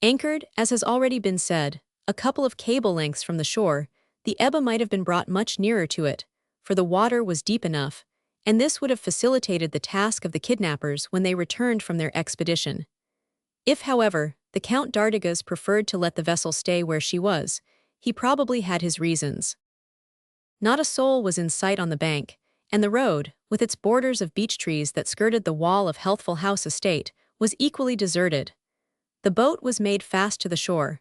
Anchored, as has already been said, a couple of cable lengths from the shore, the Ebba might have been brought much nearer to it, for the water was deep enough, and this would have facilitated the task of the kidnappers when they returned from their expedition. If, however, the Count d'Artigas preferred to let the vessel stay where she was, he probably had his reasons. Not a soul was in sight on the bank, and the road, with its borders of beech trees that skirted the wall of Healthful House estate, was equally deserted. The boat was made fast to the shore.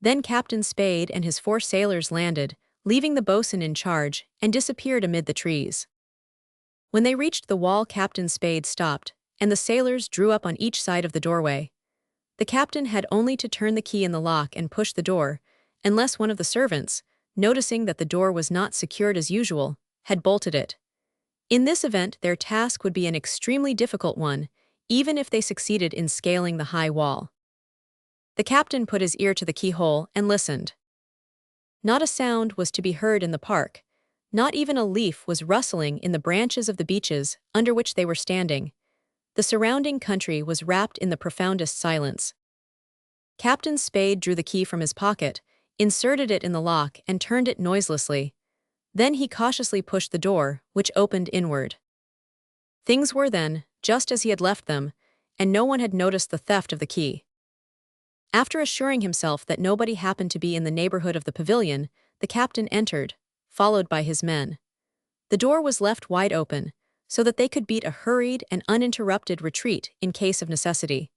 Then Captain Spade and his 4 sailors landed, leaving the boatswain in charge, and disappeared amid the trees. When they reached the wall, Captain Spade stopped, and the sailors drew up on each side of the doorway. The captain had only to turn the key in the lock and push the door, unless one of the servants, noticing that the door was not secured as usual, had bolted it. In this event, their task would be an extremely difficult one, even if they succeeded in scaling the high wall. The captain put his ear to the keyhole and listened. Not a sound was to be heard in the park. Not even a leaf was rustling in the branches of the beeches under which they were standing. The surrounding country was wrapped in the profoundest silence. Captain Spade drew the key from his pocket, inserted it in the lock, and turned it noiselessly. Then he cautiously pushed the door, which opened inward. Things were then just as he had left them, and no one had noticed the theft of the key. After assuring himself that nobody happened to be in the neighborhood of the pavilion, the captain entered, followed by his men. The door was left wide open, so that they could beat a hurried and uninterrupted retreat in case of necessity.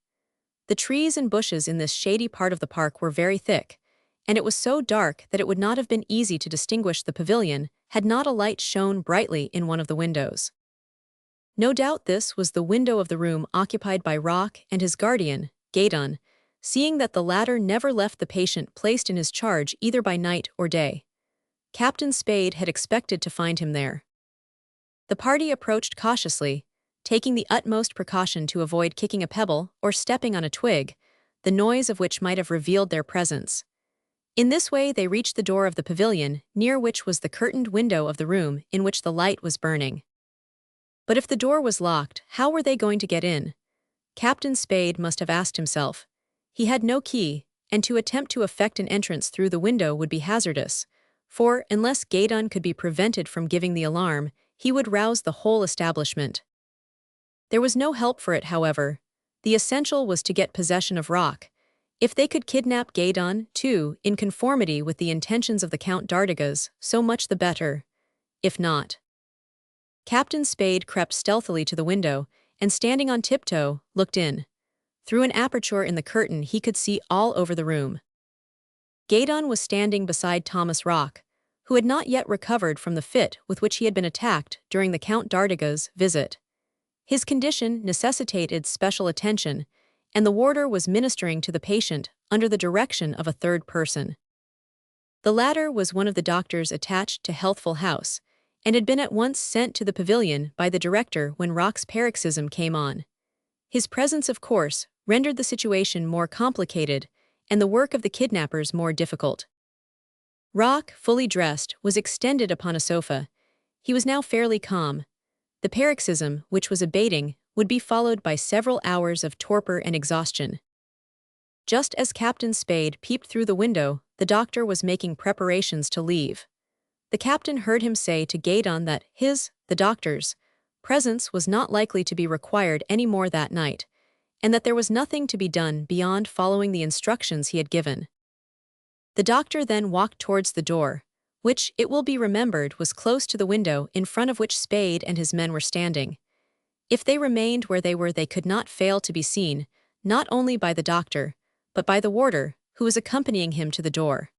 The trees and bushes in this shady part of the park were very thick, and it was so dark that it would not have been easy to distinguish the pavilion had not a light shone brightly in one of the windows. No doubt this was the window of the room occupied by Rock and his guardian, Gaydon, seeing that the latter never left the patient placed in his charge either by night or day. Captain Spade had expected to find him there. The party approached cautiously, taking the utmost precaution to avoid kicking a pebble or stepping on a twig, the noise of which might have revealed their presence. In this way they reached the door of the pavilion, near which was the curtained window of the room in which the light was burning. But if the door was locked, how were they going to get in? Captain Spade must have asked himself. He had no key, and to attempt to effect an entrance through the window would be hazardous, for, unless Gaydon could be prevented from giving the alarm, he would rouse the whole establishment. There was no help for it, however. The essential was to get possession of Rock. If they could kidnap Gaydon, too, in conformity with the intentions of the Count d'Artigas, so much the better. If not. Captain Spade crept stealthily to the window, and standing on tiptoe, looked in. Through an aperture in the curtain he could see all over the room. Gaydon was standing beside Thomas Rock, who had not yet recovered from the fit with which he had been attacked during the Count d'Artigas' visit. His condition necessitated special attention, and the warder was ministering to the patient under the direction of a third person. The latter was one of the doctors attached to Healthful House, and had been at once sent to the pavilion by the director when Rock's paroxysm came on. His presence, of course, rendered the situation more complicated and the work of the kidnappers more difficult. Rock, fully dressed, was extended upon a sofa. He was now fairly calm. The paroxysm, which was abating, would be followed by several hours of torpor and exhaustion. Just as Captain Spade peeped through the window, the doctor was making preparations to leave. The captain heard him say to Gaydon that the doctor's, presence was not likely to be required any more that night, and that there was nothing to be done beyond following the instructions he had given. The doctor then walked towards the door, which, it will be remembered, was close to the window in front of which Spade and his men were standing. If they remained where they were, they could not fail to be seen, not only by the doctor, but by the warder, who was accompanying him to the door.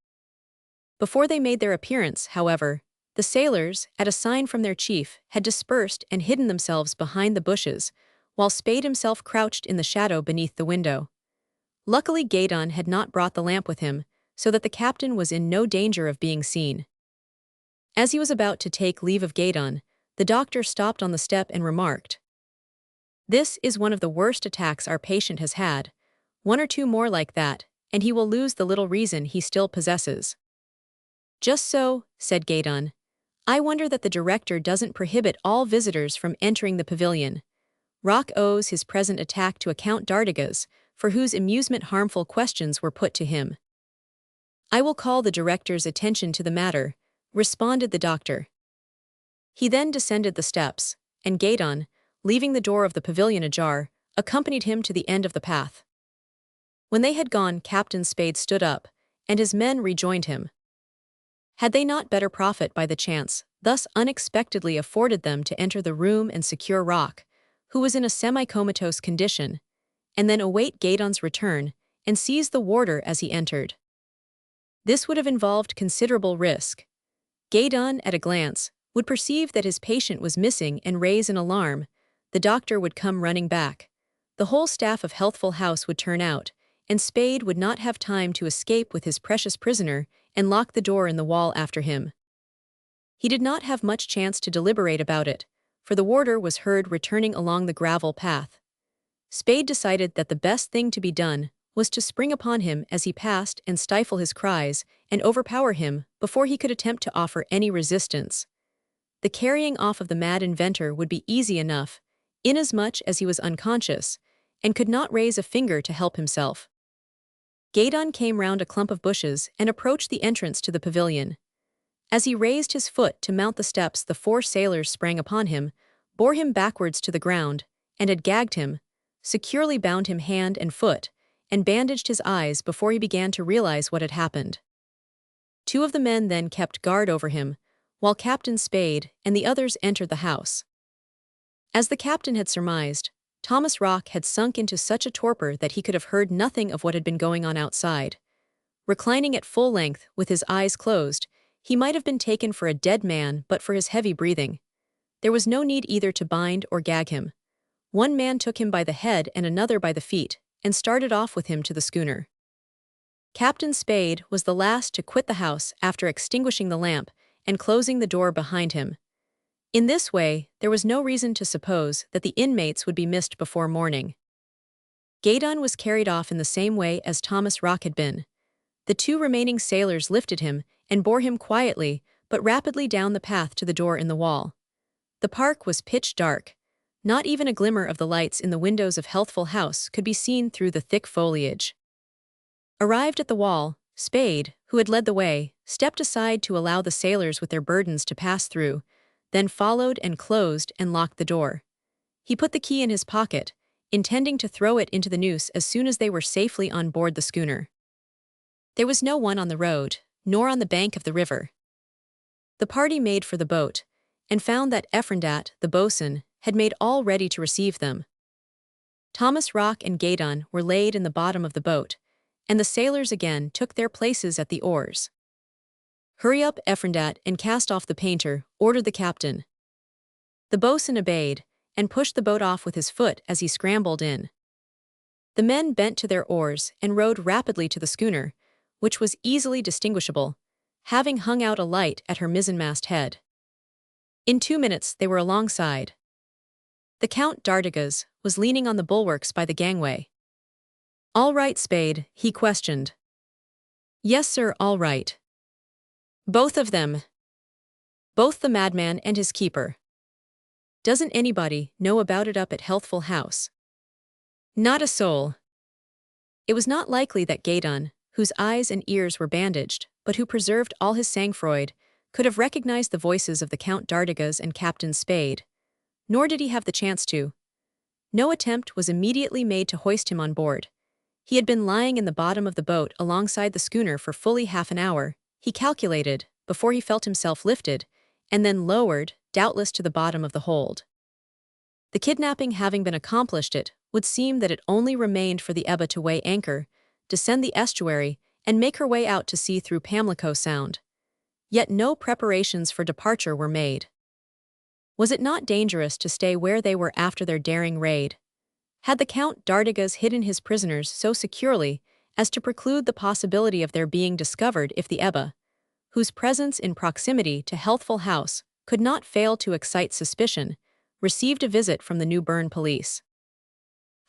Before they made their appearance, however, the sailors, at a sign from their chief, had dispersed and hidden themselves behind the bushes, while Spade himself crouched in the shadow beneath the window. Luckily Gaydon had not brought the lamp with him, so that the captain was in no danger of being seen. As he was about to take leave of Gaydon, the doctor stopped on the step and remarked, "This is one of the worst attacks our patient has had. 1 or 2 more like that, and he will lose the little reason he still possesses." "Just so," said Gaydon. "I wonder that the director doesn't prohibit all visitors from entering the pavilion. Rock owes his present attack to a Count d'Artigas, for whose amusement harmful questions were put to him. "I will call the director's attention to the matter," responded the doctor. He then descended the steps, and Gaydon, leaving the door of the pavilion ajar, accompanied him to the end of the path. When they had gone, Captain Spade stood up, and his men rejoined him. Had they not better profit by the chance thus unexpectedly afforded them to enter the room and secure Rock, who was in a semi-comatose condition, and then await Gaydon's return and seize the warder as he entered? This would have involved considerable risk. Gaydon, at a glance, would perceive that his patient was missing and raise an alarm. The doctor would come running back. The whole staff of Healthful House would turn out, and Spade would not have time to escape with his precious prisoner and lock the door in the wall after him. He did not have much chance to deliberate about it, for the warder was heard returning along the gravel path. Spade decided that the best thing to be done was to spring upon him as he passed and stifle his cries and overpower him before he could attempt to offer any resistance. The carrying off of the mad inventor would be easy enough, inasmuch as he was unconscious and could not raise a finger to help himself. Gaydon came round a clump of bushes and approached the entrance to the pavilion. As he raised his foot to mount the steps, the 4 sailors sprang upon him, bore him backwards to the ground, and had gagged him, securely bound him hand and foot, and bandaged his eyes before he began to realize what had happened. 2 of the men then kept guard over him, while Captain Spade and the others entered the house. As the captain had surmised, Thomas Rock had sunk into such a torpor that he could have heard nothing of what had been going on outside. Reclining at full length, with his eyes closed, he might have been taken for a dead man but for his heavy breathing. There was no need either to bind or gag him. One man took him by the head and another by the feet, and started off with him to the schooner. Captain Spade was the last to quit the house after extinguishing the lamp and closing the door behind him. In this way, there was no reason to suppose that the inmates would be missed before morning. Gaydon was carried off in the same way as Thomas Rock had been. The 2 remaining sailors lifted him and bore him quietly but rapidly down the path to the door in the wall. The park was pitch dark. Not even a glimmer of the lights in the windows of Healthful House could be seen through the thick foliage. Arrived at the wall, Spade, who had led the way, stepped aside to allow the sailors with their burdens to pass through, then followed and closed and locked the door. He put the key in his pocket, intending to throw it into the noose as soon as they were safely on board the schooner. There was no one on the road, nor on the bank of the river. The party made for the boat, and found that Effrondat, the boatswain, had made all ready to receive them. Thomas Rock and Gaydon were laid in the bottom of the boat, and the sailors again took their places at the oars. "Hurry up, Effrondat, and cast off the painter," ordered the captain. The boatswain obeyed, and pushed the boat off with his foot as he scrambled in. The men bent to their oars and rowed rapidly to the schooner, which was easily distinguishable, having hung out a light at her mizzenmast head. In 2 minutes they were alongside. The Count d'Artigas was leaning on the bulwarks by the gangway. "All right, Spade?" he questioned. "Yes, sir, all right." "Both of them?" "Both the madman and his keeper." "Doesn't anybody know about it up at Healthful House?" "Not a soul." It was not likely that Gaydon, whose eyes and ears were bandaged, but who preserved all his sang-froid, could have recognized the voices of the Count d'Artigas and Captain Spade. Nor did he have the chance to. No attempt was immediately made to hoist him on board. He had been lying in the bottom of the boat alongside the schooner for fully half an hour, he calculated, before he felt himself lifted, and then lowered, doubtless to the bottom of the hold. The kidnapping having been accomplished, it would seem that it only remained for the Ebba to weigh anchor, descend the estuary, and make her way out to sea through Pamlico Sound. Yet no preparations for departure were made. Was it not dangerous to stay where they were after their daring raid? Had the Count d'Artigas hidden his prisoners so securely as to preclude the possibility of their being discovered if the Ebba, whose presence in proximity to Healthful House could not fail to excite suspicion, received a visit from the New Bern police?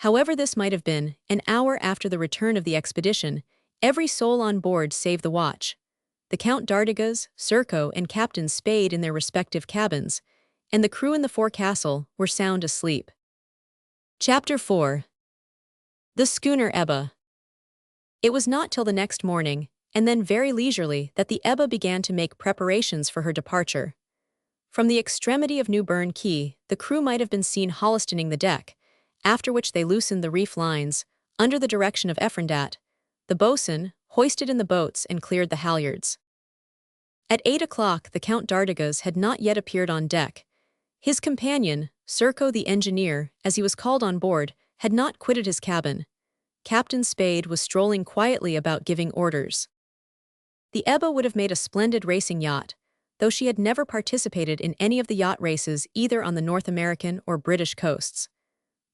However this might have been, an hour after the return of the expedition, every soul on board save the watch, the Count d'Artigas, Serko, and Captain Spade in their respective cabins, and the crew in the forecastle, were sound asleep. Chapter 4. The schooner Ebba. It was not till the next morning, and then very leisurely, that the Ebba began to make preparations for her departure. From the extremity of New Bern Quay, the crew might have been seen hollistoning the deck, after which they loosened the reef lines, under the direction of Effrondat. The boatswain hoisted in the boats and cleared the halyards. At 8 o'clock the Count d'Artigas had not yet appeared on deck. His companion, Serko the engineer, as he was called on board, had not quitted his cabin. Captain Spade was strolling quietly about giving orders. The Ebba would have made a splendid racing yacht, though she had never participated in any of the yacht races either on the North American or British coasts.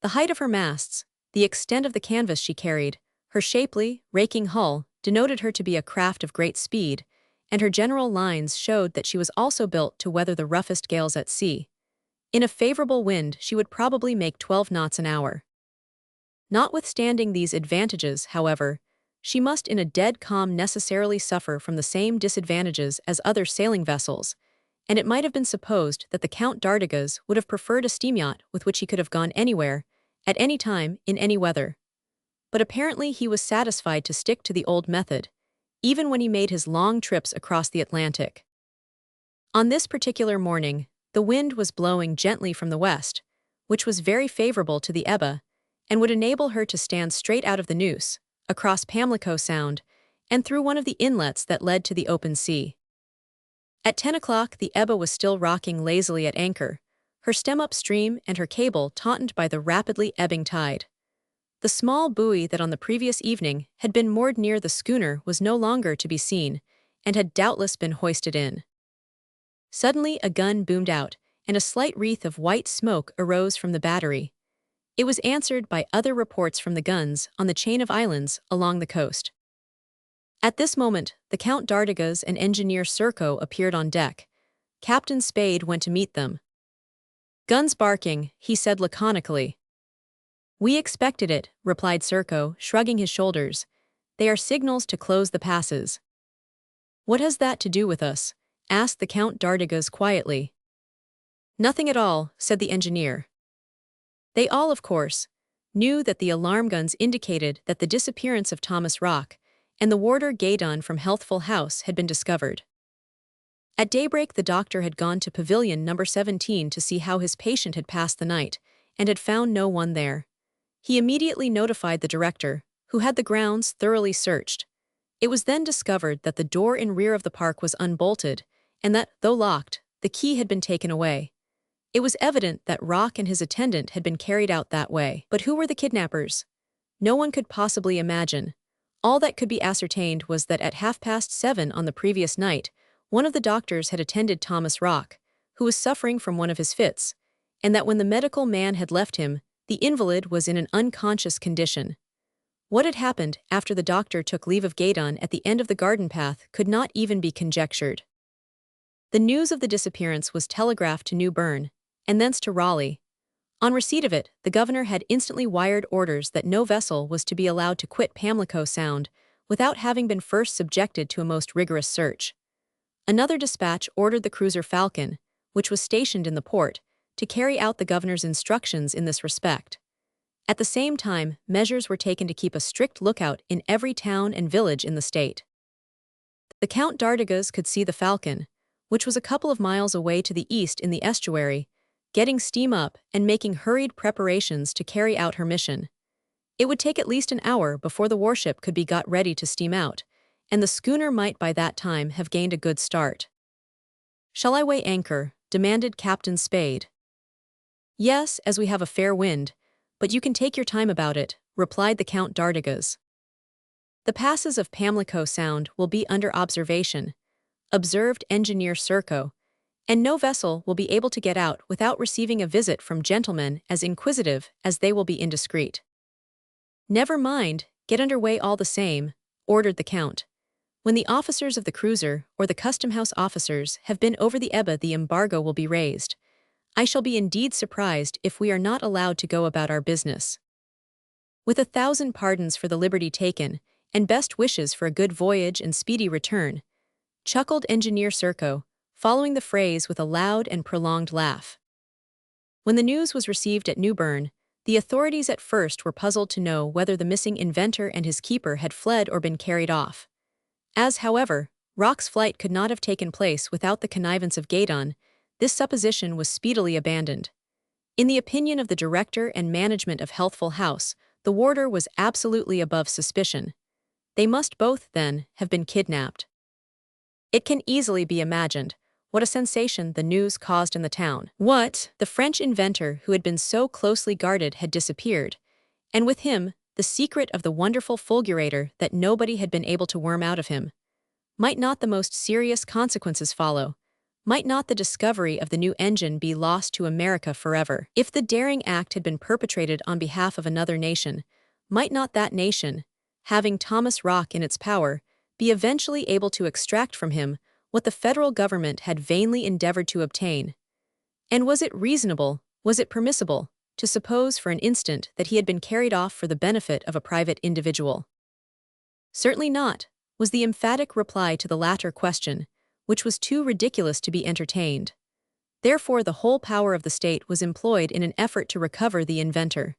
The height of her masts, the extent of the canvas she carried, her shapely, raking hull, denoted her to be a craft of great speed, and her general lines showed that she was also built to weather the roughest gales at sea. In a favorable wind she would probably make 12 knots an hour. Notwithstanding these advantages, however, she must in a dead calm necessarily suffer from the same disadvantages as other sailing vessels, and it might have been supposed that the Count d'Artigas would have preferred a steam yacht with which he could have gone anywhere, at any time, in any weather. But apparently he was satisfied to stick to the old method, even when he made his long trips across the Atlantic. On this particular morning, the wind was blowing gently from the west, which was very favorable to the Ebba, and would enable her to stand straight out of the Neuse, across Pamlico Sound, and through one of the inlets that led to the open sea. At 10 o'clock the Ebba was still rocking lazily at anchor, her stem upstream and her cable tautened by the rapidly ebbing tide. The small buoy that on the previous evening had been moored near the schooner was no longer to be seen, and had doubtless been hoisted in. Suddenly a gun boomed out, and a slight wreath of white smoke arose from the battery. It was answered by other reports from the guns on the chain of islands along the coast. At this moment, the Count d'Artigas and engineer Serko appeared on deck. Captain Spade went to meet them. "Guns barking," he said laconically. "We expected it," replied Serko, shrugging his shoulders. "They are signals to close the passes." "What has that to do with us?" asked the Count d'Artigas quietly. "Nothing at all," said the engineer. They all, of course, knew that the alarm guns indicated that the disappearance of Thomas Rock and the warder Gaydon from Healthful House had been discovered. At daybreak the doctor had gone to pavilion number 17 to see how his patient had passed the night, and had found no one there. He immediately notified the director, who had the grounds thoroughly searched. It was then discovered that the door in rear of the park was unbolted, and that, though locked, the key had been taken away. It was evident that Rock and his attendant had been carried out that way. But who were the kidnappers? No one could possibly imagine. All that could be ascertained was that at 7:30 on the previous night, one of the doctors had attended Thomas Rock, who was suffering from one of his fits, and that when the medical man had left him, the invalid was in an unconscious condition. What had happened after the doctor took leave of Gaydon at the end of the garden path could not even be conjectured. The news of the disappearance was telegraphed to New Bern, and thence to Raleigh. On receipt of it, the governor had instantly wired orders that no vessel was to be allowed to quit Pamlico Sound without having been first subjected to a most rigorous search. Another dispatch ordered the cruiser Falcon, which was stationed in the port, to carry out the governor's instructions in this respect. At the same time, measures were taken to keep a strict lookout in every town and village in the state. The Count d'Artigas could see the Falcon, which was a couple of miles away to the east in the estuary, getting steam up and making hurried preparations to carry out her mission. It would take at least an hour before the warship could be got ready to steam out, and the schooner might by that time have gained a good start. "Shall I weigh anchor?" demanded Captain Spade. "Yes, as we have a fair wind, but you can take your time about it," replied the Count d'Artigas. "The passes of Pamlico Sound will be under observation," observed engineer Serko, "and no vessel will be able to get out without receiving a visit from gentlemen as inquisitive as they will be indiscreet." "Never mind, get under way all the same," ordered the Count. "When the officers of the cruiser or the custom-house officers have been over the Ebba, the embargo will be raised. I shall be indeed surprised if we are not allowed to go about our business." "With 1,000 pardons for the liberty taken, and best wishes for a good voyage and speedy return," chuckled engineer Serko, following the phrase with a loud and prolonged laugh. When the news was received at New Bern, The authorities at first were puzzled to know whether the missing inventor and his keeper had fled or been carried off. As, however, Rock's flight could not have taken place without the connivance of Gaydon, this supposition was speedily abandoned. In the opinion of the director and management of Healthful House, the warder was absolutely above suspicion. They must both, then, have been kidnapped. It can easily be imagined what a sensation the news caused in the town. What? The French inventor who had been so closely guarded had disappeared, and with him, the secret of the wonderful fulgurator that nobody had been able to worm out of him. Might not the most serious consequences follow? Might not the discovery of the new engine be lost to America forever? If the daring act had been perpetrated on behalf of another nation, might not that nation, having Thomas Rock in its power, be eventually able to extract from him what the federal government had vainly endeavored to obtain? And was it reasonable, was it permissible, to suppose for an instant that he had been carried off for the benefit of a private individual? Certainly not, was the emphatic reply to the latter question, which was too ridiculous to be entertained. Therefore the whole power of the state was employed in an effort to recover the inventor.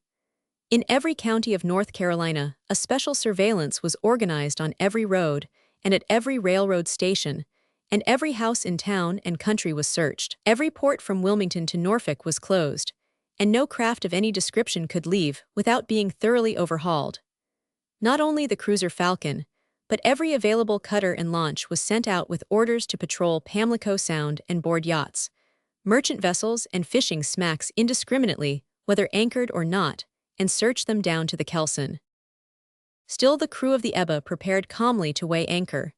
In every county of North Carolina, a special surveillance was organized on every road and at every railroad station, and every house in town and country was searched. Every port from Wilmington to Norfolk was closed, and no craft of any description could leave without being thoroughly overhauled. Not only the cruiser Falcon, but every available cutter and launch was sent out with orders to patrol Pamlico Sound and board yachts, merchant vessels and fishing smacks indiscriminately, whether anchored or not, and search them down to the kelson. Still the crew of the Ebba prepared calmly to weigh anchor,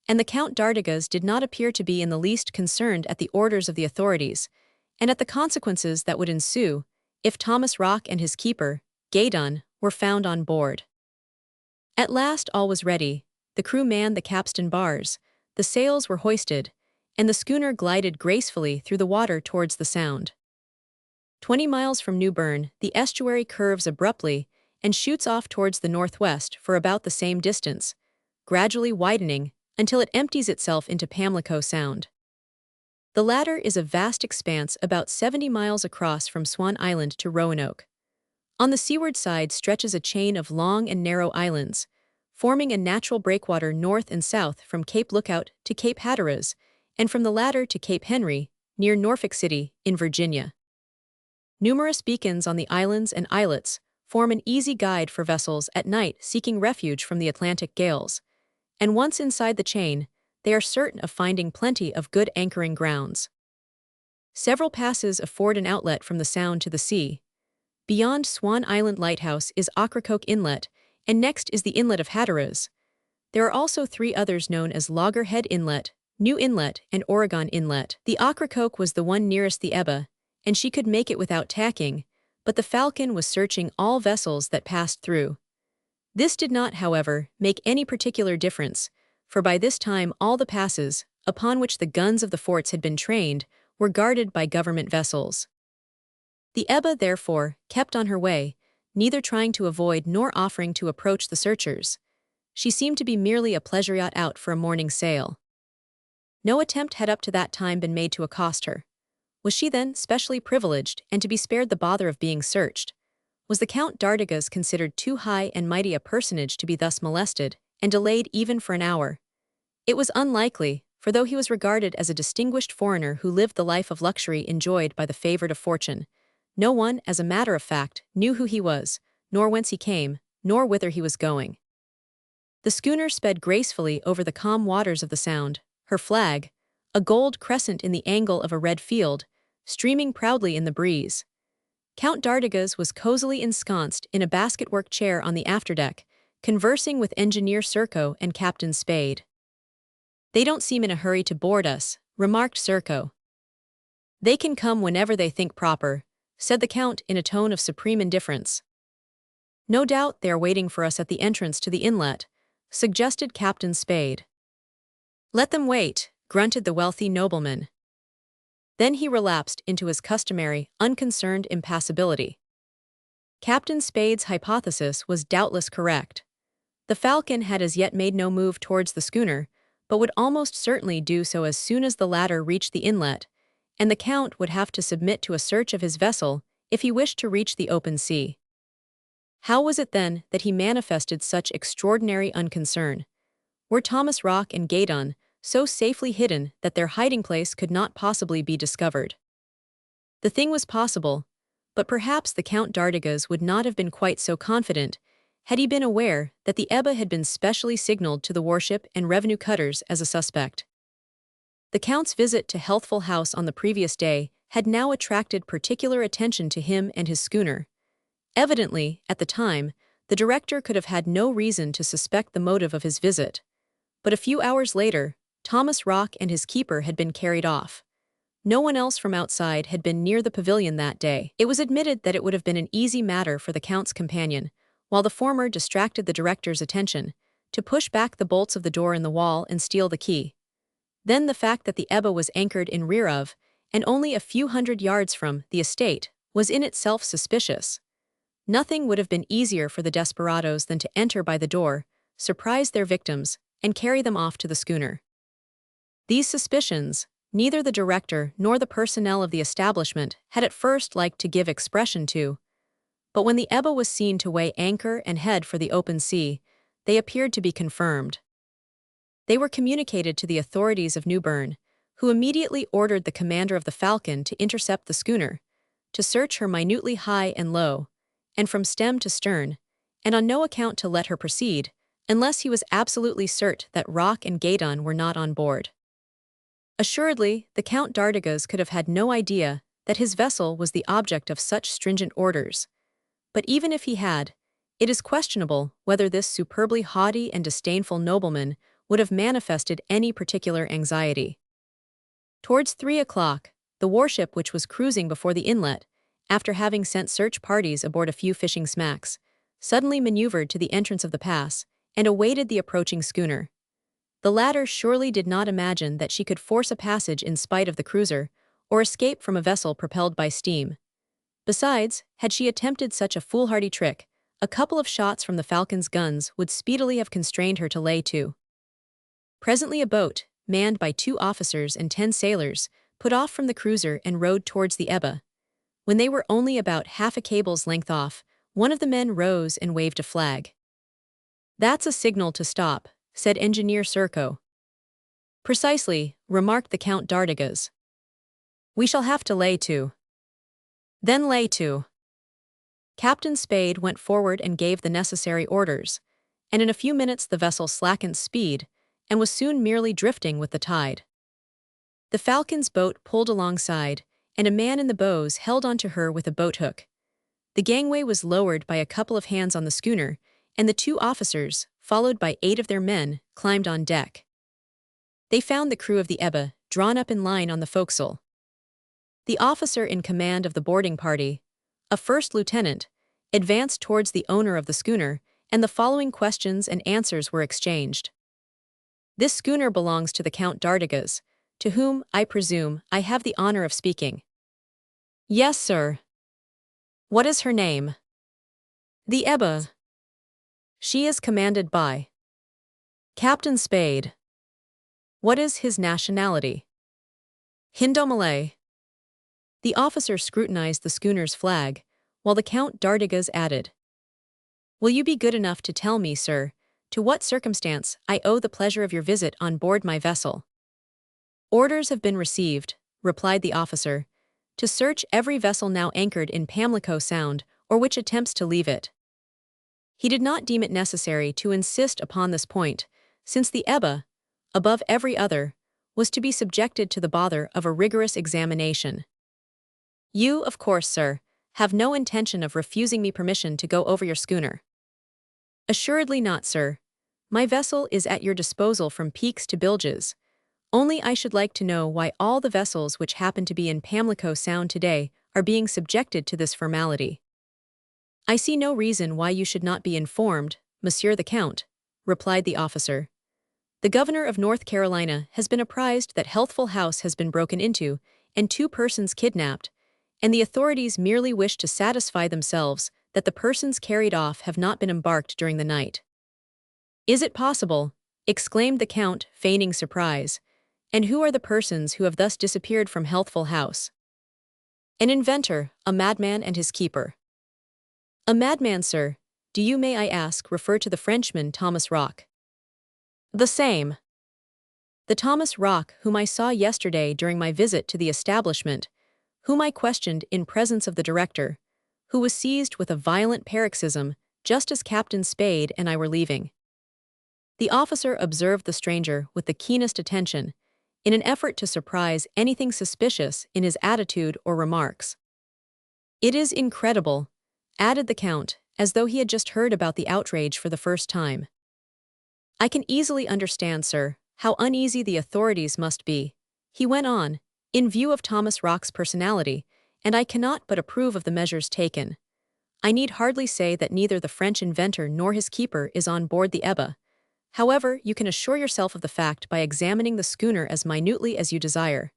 and the Count d'Artigas did not appear to be in the least concerned at the orders of the authorities, and at the consequences that would ensue if Thomas Rock and his keeper, Gaydon, were found on board. At last all was ready, the crew manned the capstan bars, the sails were hoisted, and the schooner glided gracefully through the water towards the Sound. 20 miles from New Bern, the estuary curves abruptly and shoots off towards the northwest for about the same distance, gradually widening until it empties itself into Pamlico Sound. The latter is a vast expanse about 70 miles across from Swan Island to Roanoke. On the seaward side stretches a chain of long and narrow islands, forming a natural breakwater north and south from Cape Lookout to Cape Hatteras, and from the latter to Cape Henry, near Norfolk City, in Virginia. Numerous beacons on the islands and islets form an easy guide for vessels at night seeking refuge from the Atlantic gales, and once inside the chain, they are certain of finding plenty of good anchoring grounds. Several passes afford an outlet from the Sound to the sea. Beyond Swan Island Lighthouse is Ocracoke Inlet, and next is the Inlet of Hatteras. There are also 3 others known as Loggerhead Inlet, New Inlet, and Oregon Inlet. The Ocracoke was the one nearest the Ebba, and she could make it without tacking, but the Falcon was searching all vessels that passed through. This did not, however, make any particular difference, for by this time all the passes, upon which the guns of the forts had been trained, were guarded by government vessels. The Ebba, therefore, kept on her way, neither trying to avoid nor offering to approach the searchers. She seemed to be merely a pleasure yacht out for a morning sail. No attempt had up to that time been made to accost her. Was she then specially privileged and to be spared the bother of being searched? Was the Count d'Artigas considered too high and mighty a personage to be thus molested and delayed even for an hour? It was unlikely, for though he was regarded as a distinguished foreigner who lived the life of luxury enjoyed by the favored of fortune, no one, as a matter of fact, knew who he was, nor whence he came, nor whither he was going. The schooner sped gracefully over the calm waters of the Sound, her flag, a gold crescent in the angle of a red field, streaming proudly in the breeze. Count d'Artigas was cozily ensconced in a basketwork chair on the afterdeck, conversing with Engineer Serko and Captain Spade. "They don't seem in a hurry to board us," remarked Serko. "They can come whenever they think proper," said the Count in a tone of supreme indifference. "No doubt they are waiting for us at the entrance to the inlet," suggested Captain Spade. "Let them wait," grunted the wealthy nobleman. Then he relapsed into his customary, unconcerned impassibility. Captain Spade's hypothesis was doubtless correct. The Falcon had as yet made no move towards the schooner, but would almost certainly do so as soon as the latter reached the inlet, and the Count would have to submit to a search of his vessel if he wished to reach the open sea. How was it then that he manifested such extraordinary unconcern? Were Thomas Rock and Gaydon so safely hidden that their hiding place could not possibly be discovered? The thing was possible, but perhaps the Count d'Artigas would not have been quite so confident had he been aware that the Ebba had been specially signaled to the warship and revenue cutters as a suspect. The Count's visit to Healthful House on the previous day had now attracted particular attention to him and his schooner. Evidently, at the time, the director could have had no reason to suspect the motive of his visit. But a few hours later, Thomas Rock and his keeper had been carried off. No one else from outside had been near the pavilion that day. It was admitted that it would have been an easy matter for the Count's companion, while the former distracted the director's attention, to push back the bolts of the door in the wall and steal the key. Then the fact that the Ebba was anchored in rear of, and only a few hundred yards from, the estate, was in itself suspicious. Nothing would have been easier for the desperadoes than to enter by the door, surprise their victims, and carry them off to the schooner. These suspicions, neither the director nor the personnel of the establishment had at first liked to give expression to, but when the Ebba was seen to weigh anchor and head for the open sea, they appeared to be confirmed. They were communicated to the authorities of New Bern, who immediately ordered the commander of the Falcon to intercept the schooner, to search her minutely high and low, and from stem to stern, and on no account to let her proceed, unless he was absolutely certain that Rock and Gaydon were not on board. Assuredly, the Count d'Artigas could have had no idea that his vessel was the object of such stringent orders. But even if he had, it is questionable whether this superbly haughty and disdainful nobleman would have manifested any particular anxiety. Towards 3 o'clock, the warship which was cruising before the inlet, after having sent search parties aboard a few fishing smacks, suddenly maneuvered to the entrance of the pass and awaited the approaching schooner. The latter surely did not imagine that she could force a passage in spite of the cruiser, or escape from a vessel propelled by steam. Besides, had she attempted such a foolhardy trick, a couple of shots from the Falcon's guns would speedily have constrained her to lay to. Presently a boat, manned by 2 officers and 10 sailors, put off from the cruiser and rowed towards the Ebba. When they were only about half a cable's length off, one of the men rose and waved a flag. "That's a signal to stop," said Engineer Serko. "Precisely," remarked the Count d'Artigas. "We shall have to lay to." "Then lay to." Captain Spade went forward and gave the necessary orders, and in a few minutes the vessel slackened speed, and was soon merely drifting with the tide. The Falcon's boat pulled alongside, and a man in the bows held onto her with a boat-hook. The gangway was lowered by a couple of hands on the schooner, and the 2 officers, followed by 8 of their men, climbed on deck. They found the crew of the Ebba drawn up in line on the forecastle. The officer in command of the boarding party, a first lieutenant, advanced towards the owner of the schooner, and the following questions and answers were exchanged. "This schooner belongs to the Count d'Artigas, to whom, I presume, I have the honor of speaking." "Yes, sir." "What is her name?" "The Ebba." "She is commanded by Captain Spade." "What is his nationality?" "Hindomalay." The officer scrutinized the schooner's flag, while the Count d'Artigas added, "Will you be good enough to tell me, sir, to what circumstance I owe the pleasure of your visit on board my vessel?" "Orders have been received," replied the officer, "to search every vessel now anchored in Pamlico Sound or which attempts to leave it." He did not deem it necessary to insist upon this point, since the Ebba, above every other, was to be subjected to the bother of a rigorous examination. "You, of course, sir, have no intention of refusing me permission to go over your schooner?" "Assuredly not, sir. My vessel is at your disposal from peaks to bilges. Only I should like to know why all the vessels which happen to be in Pamlico Sound today are being subjected to this formality." "I see no reason why you should not be informed, Monsieur the Count," replied the officer. "The governor of North Carolina has been apprised that Healthful House has been broken into and 2 persons kidnapped, and the authorities merely wish to satisfy themselves that the persons carried off have not been embarked during the night." "Is it possible?" exclaimed the Count, feigning surprise. "And who are the persons who have thus disappeared from Healthful House?" An inventor, a madman and his keeper. A madman, sir, do you, may I ask, refer to the Frenchman Thomas Rock? The same. The Thomas Rock whom I saw yesterday during my visit to the establishment, whom I questioned in presence of the director, who was seized with a violent paroxysm just as Captain Spade and I were leaving. The officer observed the stranger with the keenest attention, in an effort to surprise anything suspicious in his attitude or remarks. It is incredible, added the Count, as though he had just heard about the outrage for the first time. I can easily understand, sir, how uneasy the authorities must be, he went on, in view of Thomas Rock's personality, and I cannot but approve of the measures taken. I need hardly say that neither the French inventor nor his keeper is on board the Ebba. However, you can assure yourself of the fact by examining the schooner as minutely as you desire.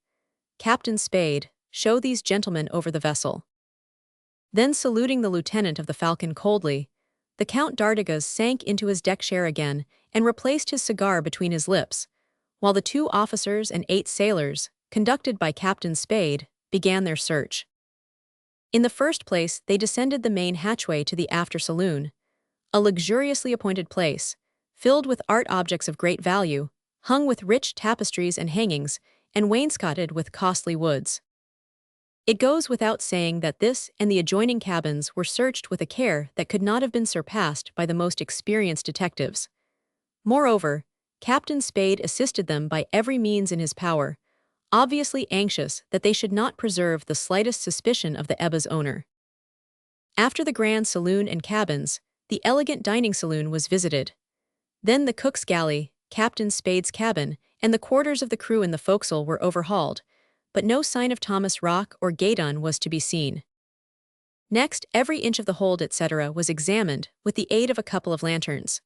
Captain Spade, show these gentlemen over the vessel. Then saluting the lieutenant of the Falcon coldly, the Count d'Artigas sank into his deck chair again and replaced his cigar between his lips, while the 2 officers and 8 sailors, conducted by Captain Spade, began their search. In the first place, they descended the main hatchway to the after saloon, a luxuriously appointed place, filled with art objects of great value, hung with rich tapestries and hangings, and wainscoted with costly woods. It goes without saying that this and the adjoining cabins were searched with a care that could not have been surpassed by the most experienced detectives. Moreover, Captain Spade assisted them by every means in his power, obviously anxious that they should not preserve the slightest suspicion of the Ebba's owner. After the grand saloon and cabins, the elegant dining saloon was visited. Then the cook's galley, Captain Spade's cabin, and the quarters of the crew in the forecastle were overhauled, but no sign of Thomas Rock or Gaydon was to be seen. Next, every inch of the hold, etc., was examined with the aid of a couple of lanterns.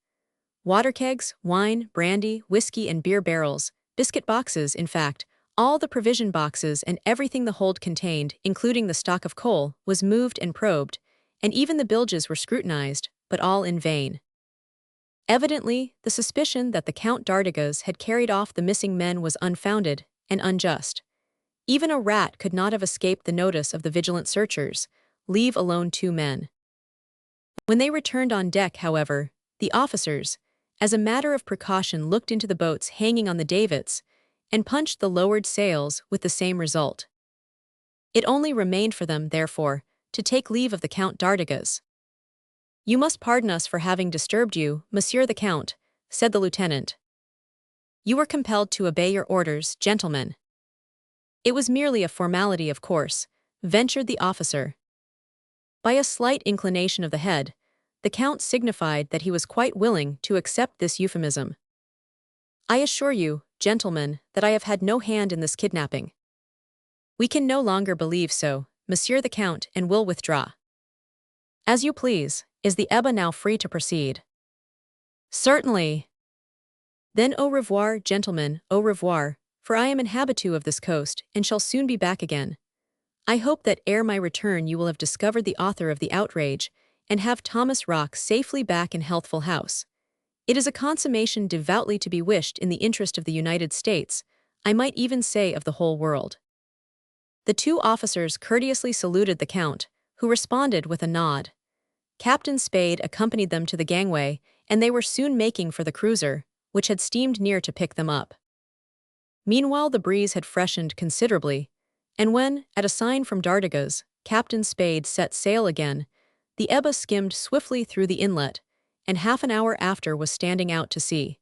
Water kegs, wine, brandy, whiskey and beer barrels, biscuit boxes, in fact, all the provision boxes and everything the hold contained, including the stock of coal, was moved and probed, and even the bilges were scrutinized, but all in vain. Evidently, the suspicion that the Count d'Artigas had carried off the missing men was unfounded and unjust. Even a rat could not have escaped the notice of the vigilant searchers, leave alone 2 men. When they returned on deck, however, the officers, as a matter of precaution, looked into the boats hanging on the davits and punched the lowered sails with the same result. It only remained for them, therefore, to take leave of the Count d'Artigas. "You must pardon us for having disturbed you, Monsieur the Count," said the lieutenant. "You were compelled to obey your orders, gentlemen." "It was merely a formality, of course," ventured the officer. By a slight inclination of the head, the Count signified that he was quite willing to accept this euphemism. "I assure you, gentlemen, that I have had no hand in this kidnapping." "We can no longer believe so, Monsieur the Count, and will withdraw." "As you please. Is the Ebba now free to proceed?" "Certainly." "Then au revoir, gentlemen, au revoir, for I am an habitue of this coast, and shall soon be back again. I hope that ere my return you will have discovered the author of the outrage, and have Thomas Rock safely back in Healthful House. It is a consummation devoutly to be wished in the interest of the United States, I might even say of the whole world." The 2 officers courteously saluted the Count, who responded with a nod. Captain Spade accompanied them to the gangway, and they were soon making for the cruiser, which had steamed near to pick them up. Meanwhile the breeze had freshened considerably, and when, at a sign from d'Artigas, Captain Spade set sail again, the Ebba skimmed swiftly through the inlet, and half an hour after was standing out to sea.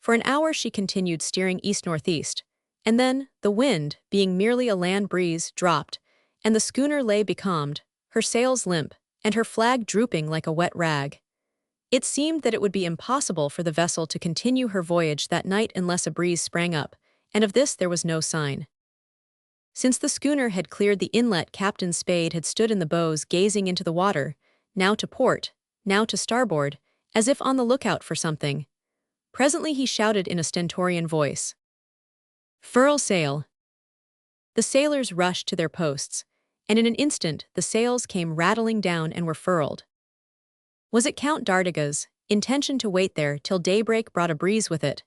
For an hour she continued steering east-northeast, and then, the wind, being merely a land breeze, dropped, and the schooner lay becalmed, her sails limp, and her flag drooping like a wet rag. It seemed that it would be impossible for the vessel to continue her voyage that night unless a breeze sprang up, and of this there was no sign. Since the schooner had cleared the inlet, Captain Spade had stood in the bows gazing into the water, now to port, now to starboard, as if on the lookout for something. Presently he shouted in a stentorian voice, "Furl sail!" The sailors rushed to their posts, and in an instant the sails came rattling down and were furled. Was it Count d'Artigas' intention to wait there till daybreak brought a breeze with it?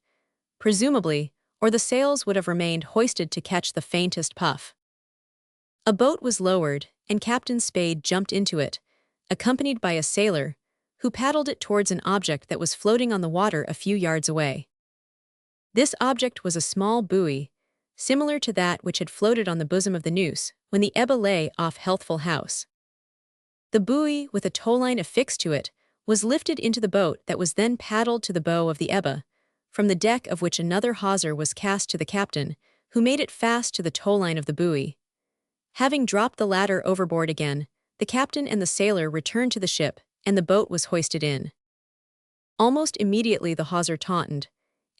Presumably, or the sails would have remained hoisted to catch the faintest puff. A boat was lowered, and Captain Spade jumped into it, accompanied by a sailor, who paddled it towards an object that was floating on the water a few yards away. This object was a small buoy, similar to that which had floated on the bosom of the Neuse when the Ebba lay off Healthful House. The buoy, with a towline affixed to it, was lifted into the boat that was then paddled to the bow of the Ebba, from the deck of which another hawser was cast to the captain, who made it fast to the towline of the buoy. Having dropped the latter overboard again, the captain and the sailor returned to the ship, and the boat was hoisted in. Almost immediately the hawser tautened,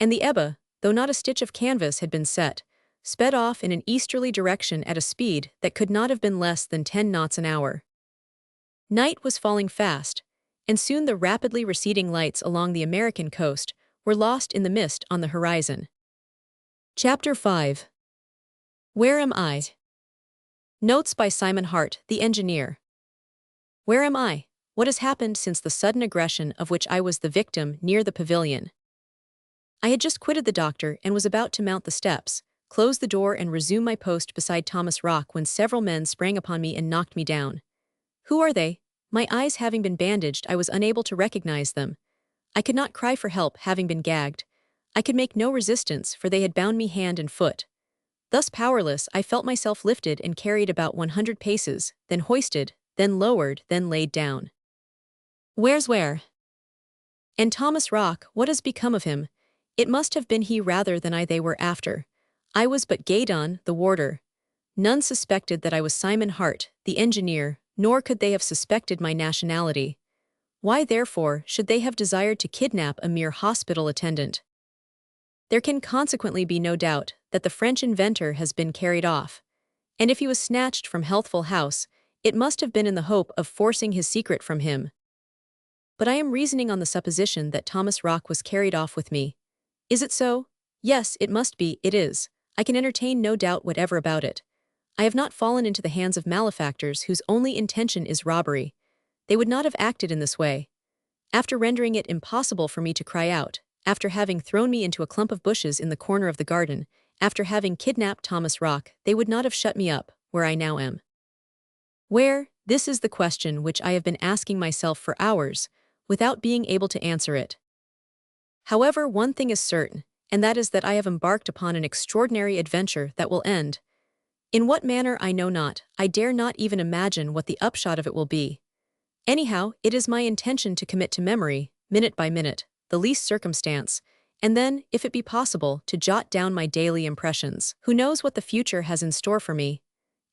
and the Ebba, though not a stitch of canvas had been set, sped off in an easterly direction at a speed that could not have been less than 10 knots an hour. Night was falling fast, and soon the rapidly receding lights along the American coast were lost in the mist on the horizon. Chapter 5. Where Am I? Notes by Simon Hart, the engineer. Where am I? What has happened since the sudden aggression of which I was the victim near the pavilion? I had just quitted the doctor and was about to mount the steps, close the door and resume my post beside Thomas Rock when several men sprang upon me and knocked me down. Who are they? My eyes having been bandaged, I was unable to recognize them. I could not cry for help, having been gagged. I could make no resistance, for they had bound me hand and foot. Thus powerless, I felt myself lifted and carried about 100 paces, then hoisted, then lowered, then laid down. Where's where? And Thomas Rock, what has become of him? It must have been he rather than I they were after. I was but Gaydon, the warder. None suspected that I was Simon Hart, the engineer, nor could they have suspected my nationality. Why, therefore, should they have desired to kidnap a mere hospital attendant? There can consequently be no doubt that the French inventor has been carried off, and if he was snatched from Healthful House, it must have been in the hope of forcing his secret from him. But I am reasoning on the supposition that Thomas Rock was carried off with me. Is it so? Yes, it must be, it is. I can entertain no doubt whatever about it. I have not fallen into the hands of malefactors whose only intention is robbery. They would not have acted in this way. After rendering it impossible for me to cry out, after having thrown me into a clump of bushes in the corner of the garden, after having kidnapped Thomas Rock, they would not have shut me up, where I now am. Where? This is the question which I have been asking myself for hours, without being able to answer it. However, one thing is certain, and that is that I have embarked upon an extraordinary adventure that will end. In what manner I know not, I dare not even imagine what the upshot of it will be. Anyhow, it is my intention to commit to memory, minute by minute, the least circumstance, and then, if it be possible, to jot down my daily impressions. Who knows what the future has in store for me?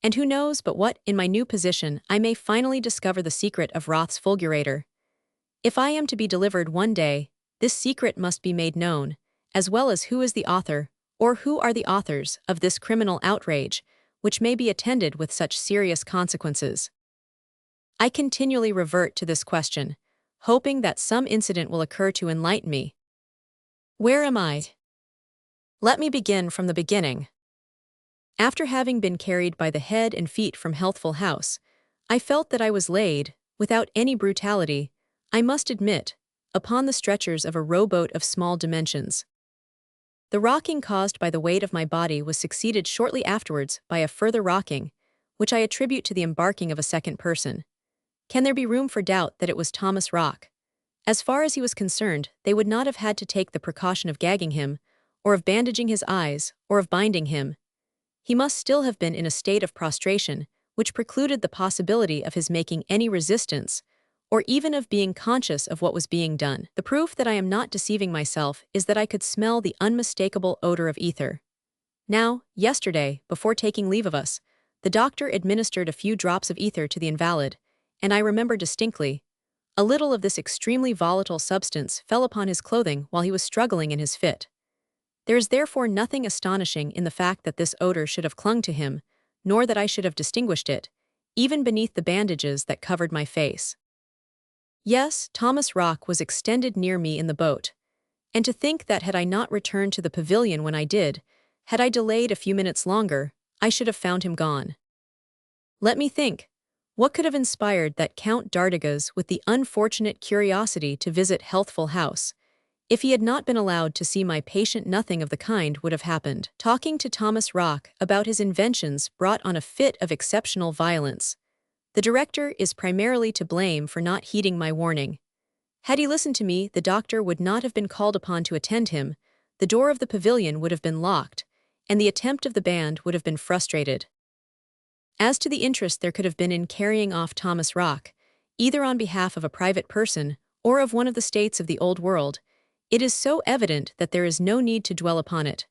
And who knows but what, in my new position, I may finally discover the secret of Roth's fulgurator? If I am to be delivered one day, this secret must be made known, as well as who is the author, or who are the authors, of this criminal outrage, which may be attended with such serious consequences. I continually revert to this question, hoping that some incident will occur to enlighten me. Where am I? Let me begin from the beginning. After having been carried by the head and feet from Healthful House, I felt that I was laid, without any brutality, I must admit, upon the stretchers of a rowboat of small dimensions. The rocking caused by the weight of my body was succeeded shortly afterwards by a further rocking, which I attribute to the embarking of a second person. Can there be room for doubt that it was Thomas Rock? As far as he was concerned, they would not have had to take the precaution of gagging him, or of bandaging his eyes, or of binding him. He must still have been in a state of prostration, which precluded the possibility of his making any resistance, or even of being conscious of what was being done. The proof that I am not deceiving myself is that I could smell the unmistakable odor of ether. Now, yesterday, before taking leave of us, the doctor administered a few drops of ether to the invalid, and I remember distinctly, a little of this extremely volatile substance fell upon his clothing while he was struggling in his fit. There is therefore nothing astonishing in the fact that this odor should have clung to him, nor that I should have distinguished it, even beneath the bandages that covered my face. Yes, Thomas Rock was extended near me in the boat, and to think that had I not returned to the pavilion when I did, had I delayed a few minutes longer, I should have found him gone. Let me think. What could have inspired that Count d'Artigas with the unfortunate curiosity to visit Healthful House? If he had not been allowed to see my patient, nothing of the kind would have happened. Talking to Thomas Rock about his inventions brought on a fit of exceptional violence. The director is primarily to blame for not heeding my warning. Had he listened to me, the doctor would not have been called upon to attend him, the door of the pavilion would have been locked, and the attempt of the band would have been frustrated. As to the interest there could have been in carrying off Thomas Rock, either on behalf of a private person or of one of the states of the Old World, it is so evident that there is no need to dwell upon it.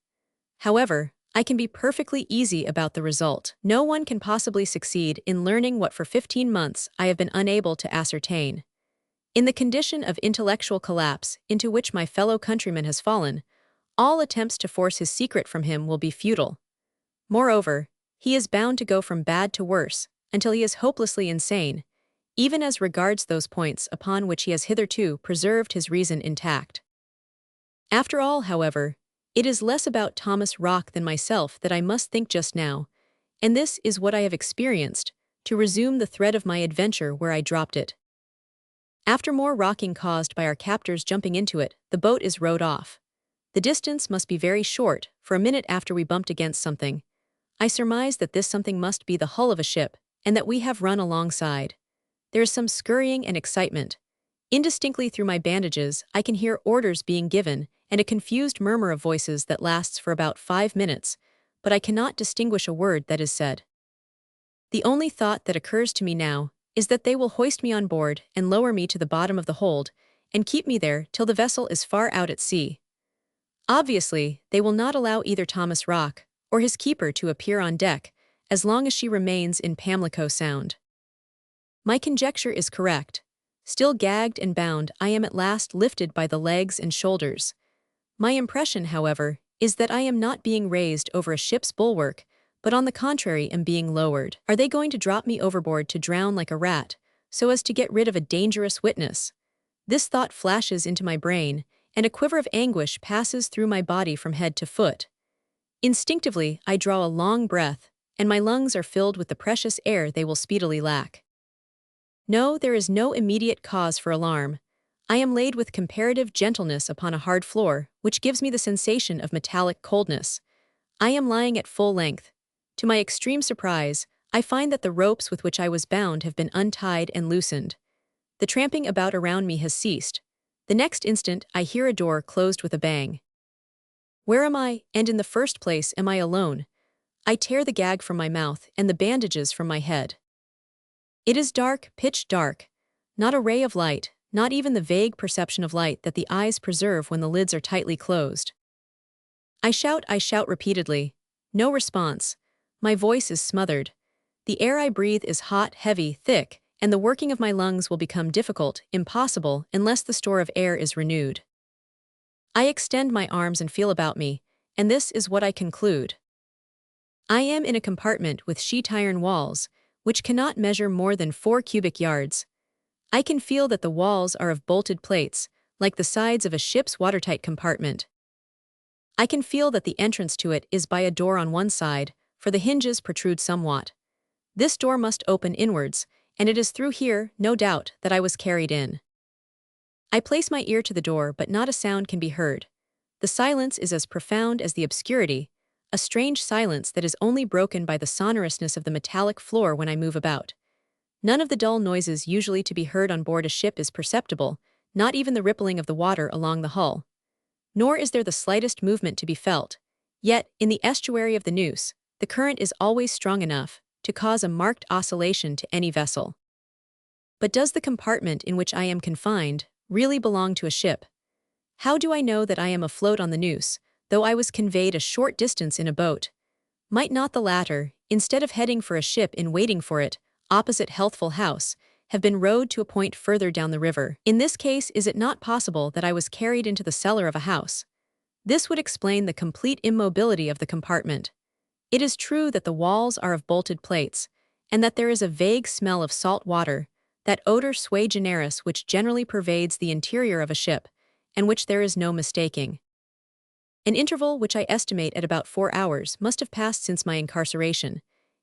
However, I can be perfectly easy about the result. No one can possibly succeed in learning what for 15 months I have been unable to ascertain. In the condition of intellectual collapse into which my fellow countryman has fallen, all attempts to force his secret from him will be futile. Moreover, he is bound to go from bad to worse until he is hopelessly insane, even as regards those points upon which he has hitherto preserved his reason intact. After all, however, it is less about Thomas Rock than myself that I must think just now, and this is what I have experienced, to resume the thread of my adventure where I dropped it. After more rocking caused by our captors jumping into it, the boat is rowed off. The distance must be very short, for a minute after we bumped against something. I surmise that this something must be the hull of a ship, and that we have run alongside. There is some scurrying and excitement. Indistinctly through my bandages, I can hear orders being given, and a confused murmur of voices that lasts for about 5 minutes, but I cannot distinguish a word that is said. The only thought that occurs to me now is that they will hoist me on board and lower me to the bottom of the hold, and keep me there till the vessel is far out at sea. Obviously, they will not allow either Thomas Rock or his keeper to appear on deck, as long as she remains in Pamlico Sound. My conjecture is correct. Still gagged and bound, I am at last lifted by the legs and shoulders. My impression, however, is that I am not being raised over a ship's bulwark, but on the contrary am being lowered. Are they going to drop me overboard to drown like a rat, so as to get rid of a dangerous witness? This thought flashes into my brain, and a quiver of anguish passes through my body from head to foot. Instinctively, I draw a long breath, and my lungs are filled with the precious air they will speedily lack. No, there is no immediate cause for alarm. I am laid with comparative gentleness upon a hard floor, which gives me the sensation of metallic coldness. I am lying at full length. To my extreme surprise, I find that the ropes with which I was bound have been untied and loosened. The tramping about around me has ceased. The next instant, I hear a door closed with a bang. Where am I, and in the first place, am I alone? I tear the gag from my mouth and the bandages from my head. It is dark, pitch dark. Not a ray of light, not even the vague perception of light that the eyes preserve when the lids are tightly closed. I shout repeatedly. No response. My voice is smothered. The air I breathe is hot, heavy, thick, and the working of my lungs will become difficult, impossible, unless the store of air is renewed. I extend my arms and feel about me, and this is what I conclude. I am in a compartment with sheet iron walls, which cannot measure more than 4 cubic yards. I can feel that the walls are of bolted plates, like the sides of a ship's watertight compartment. I can feel that the entrance to it is by a door on one side, for the hinges protrude somewhat. This door must open inwards, and it is through here, no doubt, that I was carried in. I place my ear to the door, but not a sound can be heard. The silence is as profound as the obscurity, a strange silence that is only broken by the sonorousness of the metallic floor when I move about. None of the dull noises usually to be heard on board a ship is perceptible, not even the rippling of the water along the hull. Nor is there the slightest movement to be felt. Yet, in the estuary of the Neuse, the current is always strong enough to cause a marked oscillation to any vessel. But does the compartment in which I am confined really belong to a ship? How do I know that I am afloat on the Neuse, though I was conveyed a short distance in a boat? Might not the latter, instead of heading for a ship in waiting for it, opposite Healthful House, have been rowed to a point further down the river? In this case, is it not possible that I was carried into the cellar of a house? This would explain the complete immobility of the compartment. It is true that the walls are of bolted plates, and that there is a vague smell of salt water, that odor sui generis which generally pervades the interior of a ship, and which there is no mistaking. An interval which I estimate at about 4 hours must have passed since my incarceration.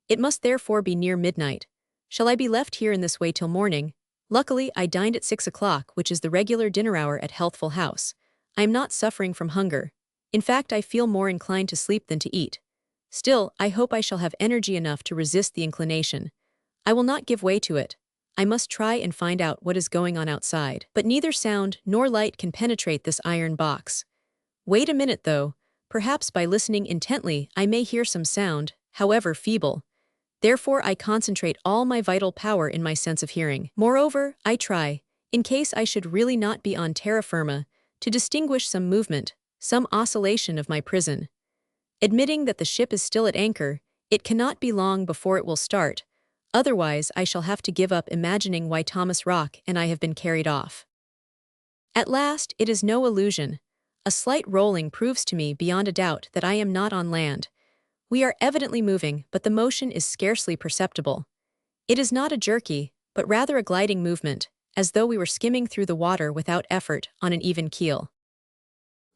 It must therefore be near midnight. Shall I be left here in this way till morning? Luckily, I dined at 6 o'clock, which is the regular dinner hour at Healthful House. I am not suffering from hunger. In fact, I feel more inclined to sleep than to eat. Still, I hope I shall have energy enough to resist the inclination. I will not give way to it. I must try and find out what is going on outside. But neither sound nor light can penetrate this iron box. Wait a minute, though. Perhaps by listening intently I may hear some sound, however feeble. Therefore I concentrate all my vital power in my sense of hearing. Moreover, I try, in case I should really not be on terra firma, to distinguish some movement, some oscillation of my prison. Admitting that the ship is still at anchor, it cannot be long before it will start, otherwise I shall have to give up imagining why Thomas Rock and I have been carried off. At last, it is no illusion. A slight rolling proves to me beyond a doubt that I am not on land. We are evidently moving, but the motion is scarcely perceptible. It is not a jerky, but rather a gliding movement, as though we were skimming through the water without effort on an even keel.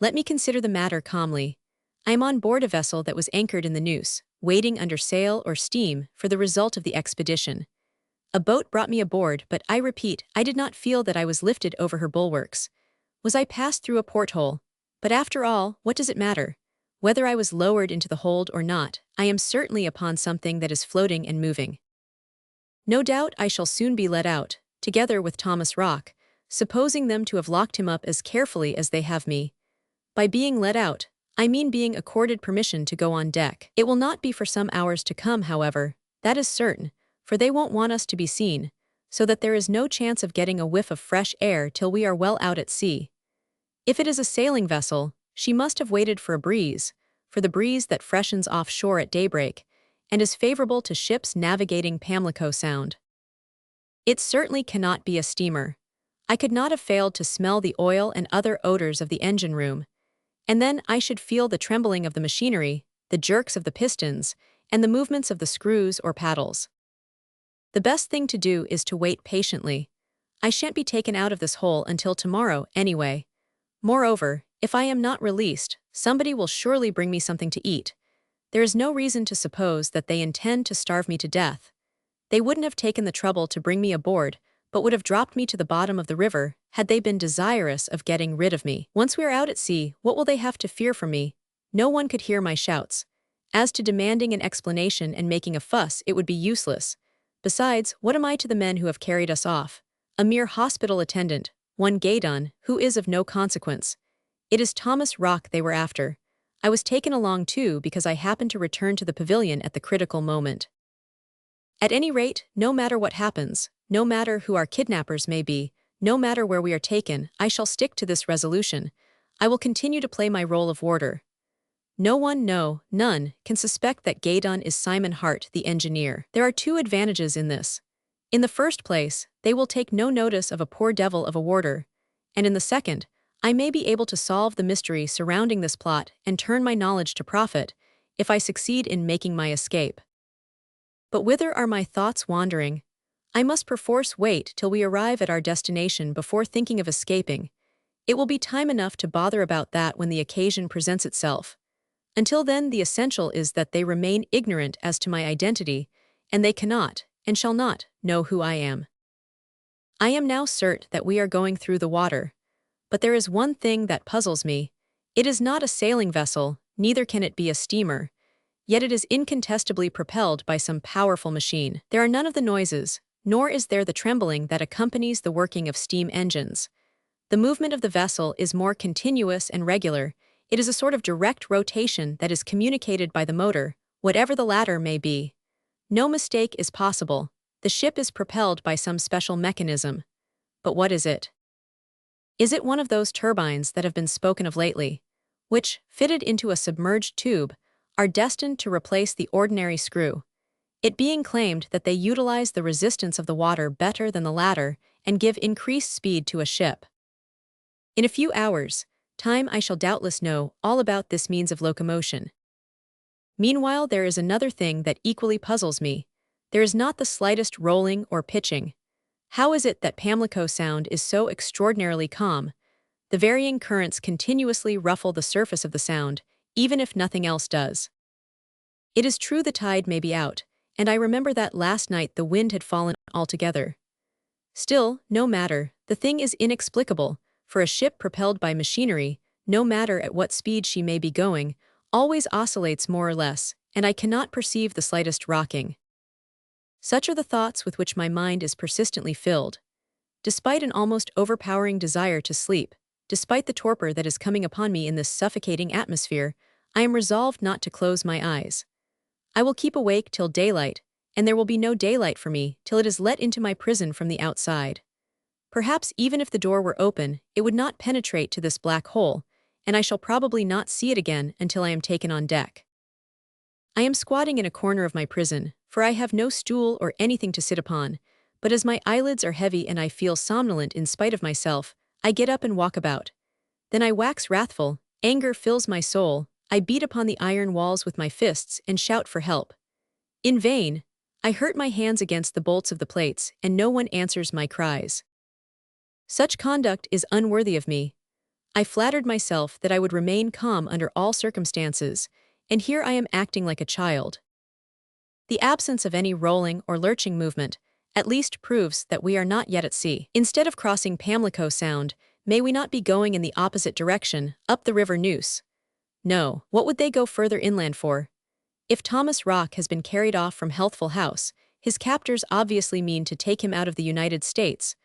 Let me consider the matter calmly. I am on board a vessel that was anchored in the Noose, waiting under sail or steam for the result of the expedition. A boat brought me aboard, but I repeat, I did not feel that I was lifted over her bulwarks. Was I passed through a porthole? But after all, what does it matter? Whether I was lowered into the hold or not, I am certainly upon something that is floating and moving. No doubt I shall soon be let out, together with Thomas Rock, supposing them to have locked him up as carefully as they have me. By being let out, I mean being accorded permission to go on deck. It will not be for some hours to come, however, that is certain, for they won't want us to be seen, so that there is no chance of getting a whiff of fresh air till we are well out at sea. If it is a sailing vessel, she must have waited for a breeze, for the breeze that freshens offshore at daybreak, and is favorable to ships navigating Pamlico Sound. It certainly cannot be a steamer. I could not have failed to smell the oil and other odors of the engine room, and then I should feel the trembling of the machinery, the jerks of the pistons, and the movements of the screws or paddles. The best thing to do is to wait patiently. I shan't be taken out of this hole until tomorrow, anyway. Moreover, if I am not released, somebody will surely bring me something to eat. There is no reason to suppose that they intend to starve me to death. They wouldn't have taken the trouble to bring me aboard, but would have dropped me to the bottom of the river had they been desirous of getting rid of me. Once we are out at sea, what will they have to fear from me? No one could hear my shouts. As to demanding an explanation and making a fuss, it would be useless. Besides, what am I to the men who have carried us off? A mere hospital attendant, one Gaydon, who is of no consequence. It is Thomas Rock they were after. I was taken along too because I happened to return to the pavilion at the critical moment. At any rate, no matter what happens, no matter who our kidnappers may be, no matter where we are taken, I shall stick to this resolution. I will continue to play my role of warder. No one, no, none, can suspect that Gaydon is Simon Hart, the engineer. There are two advantages in this. In the first place, they will take no notice of a poor devil of a warder, and in the second, I may be able to solve the mystery surrounding this plot and turn my knowledge to profit, if I succeed in making my escape. But whither are my thoughts wandering? I must perforce wait till we arrive at our destination before thinking of escaping. It will be time enough to bother about that when the occasion presents itself. Until then, the essential is that they remain ignorant as to my identity, and they cannot, and shall not, know who I am. I am now certain that we are going through the water. But there is one thing that puzzles me. It is not a sailing vessel, neither can it be a steamer, yet it is incontestably propelled by some powerful machine. There are none of the noises, nor is there the trembling that accompanies the working of steam engines. The movement of the vessel is more continuous and regular. It is a sort of direct rotation that is communicated by the motor, whatever the latter may be. No mistake is possible. The ship is propelled by some special mechanism. But what is it? Is it one of those turbines that have been spoken of lately, which, fitted into a submerged tube, are destined to replace the ordinary screw? It being claimed that they utilize the resistance of the water better than the latter and give increased speed to a ship. In a few hours' time I shall doubtless know all about this means of locomotion. Meanwhile, there is another thing that equally puzzles me. There is not the slightest rolling or pitching. How is it that Pamlico Sound is so extraordinarily calm? The varying currents continuously ruffle the surface of the Sound, even if nothing else does. It is true the tide may be out, and I remember that last night the wind had fallen altogether. Still, no matter, the thing is inexplicable. For a ship propelled by machinery, no matter at what speed she may be going, always oscillates more or less, and I cannot perceive the slightest rocking. Such are the thoughts with which my mind is persistently filled. Despite an almost overpowering desire to sleep, despite the torpor that is coming upon me in this suffocating atmosphere, I am resolved not to close my eyes. I will keep awake till daylight, and there will be no daylight for me till it is let into my prison from the outside. Perhaps even if the door were open, it would not penetrate to this black hole, and I shall probably not see it again until I am taken on deck. I am squatting in a corner of my prison, for I have no stool or anything to sit upon, but as my eyelids are heavy and I feel somnolent in spite of myself, I get up and walk about. Then I wax wrathful, anger fills my soul, I beat upon the iron walls with my fists and shout for help. In vain, I hurt my hands against the bolts of the plates, and no one answers my cries. Such conduct is unworthy of me. I flattered myself that I would remain calm under all circumstances, and here I am acting like a child. The absence of any rolling or lurching movement at least proves that we are not yet at sea. Instead of crossing Pamlico Sound, may we not be going in the opposite direction, up the River Neuse? No, what would they go further inland for? If Thomas Rock has been carried off from Healthful House, his captors obviously mean to take him out of the United States,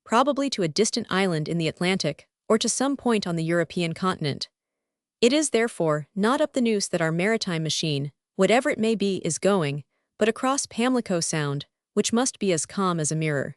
probably to a distant island in the Atlantic, or to some point on the European continent. It is therefore not up the Neuse that our maritime machine, whatever it may be, is going, but across Pamlico Sound, which must be as calm as a mirror.